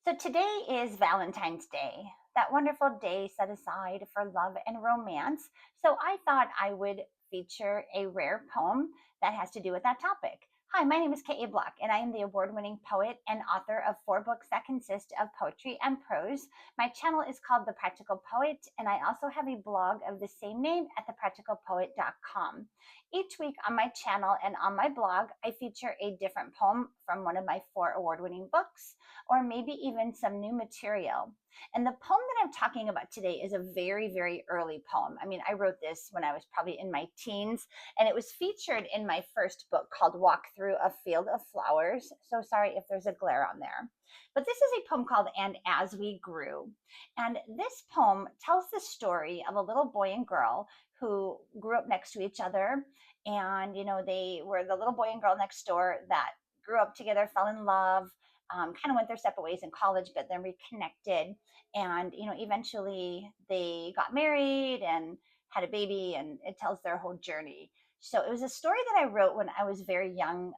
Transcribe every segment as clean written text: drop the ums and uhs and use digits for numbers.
So today is Valentine's Day, that wonderful day set aside for love and romance. So I thought I would feature a rare poem that has to do with that topic. Hi, my name is K.A. Bloch, and I am the award winning poet and author of 4 books that consist of poetry and prose. My channel is called The Practical Poet, and I also have a blog of the same name at thepracticalpoet.com. Each week on my channel and on my blog, I feature a different poem from one of my 4 award winning books or maybe even some new material. And the poem that I'm talking about today is a very, very early poem. I mean, I wrote this when I was probably in my teens, and it was featured in my first book called Walk Through a Field of Flowers. So sorry if there's a glare on there. But this is a poem called And As We Grew. And this poem tells the story of a little boy and girl who grew up next to each other. And, they were the little boy and girl next door that grew up together, fell in love, kind of went their separate ways in college, but then reconnected. And, eventually they got married and had a baby, and it tells their whole journey. So it was a story that I wrote when I was very young,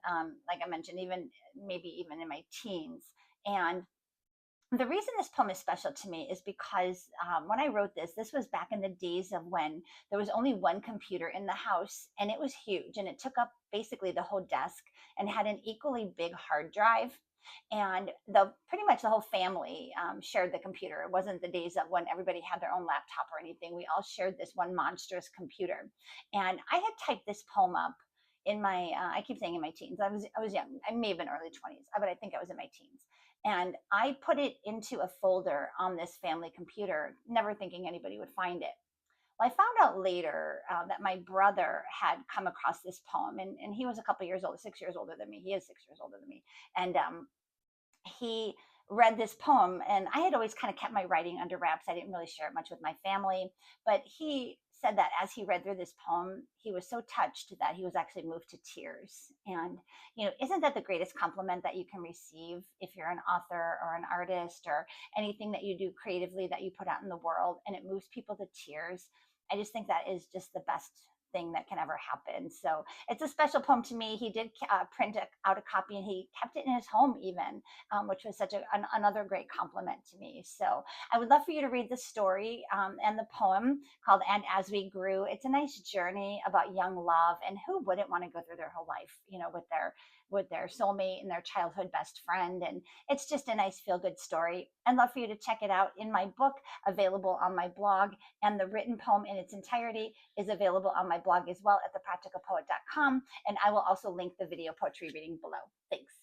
like I mentioned, even maybe even in my teens. And the reason this poem is special to me is because when I wrote this was back in the days of when there was only one computer in the house, and it was huge, and it took up basically the whole desk and had an equally big hard drive. And the pretty much the whole family shared the computer. It wasn't the days of when everybody had their own laptop or anything. We all shared this one monstrous computer. And I had typed this poem up in my I keep saying in my teens. I was young. I may have been early 20s, but I think I was in my teens. And I put it into a folder on this family computer, never thinking anybody would find it. Well, I found out later that my brother had come across this poem, and he was a couple years old, 6 years older than me. He is 6 years older than me. And he read this poem, and I had always kind of kept my writing under wraps. I didn't really share it much with my family, but he said that as he read through this poem, he was so touched that he was actually moved to tears. And isn't that the greatest compliment that you can receive if you're an author or an artist or anything that you do creatively that you put out in the world and it moves people to tears? I just think that is just the best thing that can ever happen. So it's a special poem to me. He did print out a copy, and he kept it in his home even, which was such another great compliment to me. So I would love for you to read the story and the poem called And As We Grew. It's a nice journey about young love, and who wouldn't want to go through their whole life, with their soulmate and their childhood best friend. And it's just a nice feel good story. I'd love for you to check it out in my book, available on my blog, and the written poem in its entirety is available on my blog as well at thepracticalpoet.com. And I will also link the video poetry reading below. Thanks.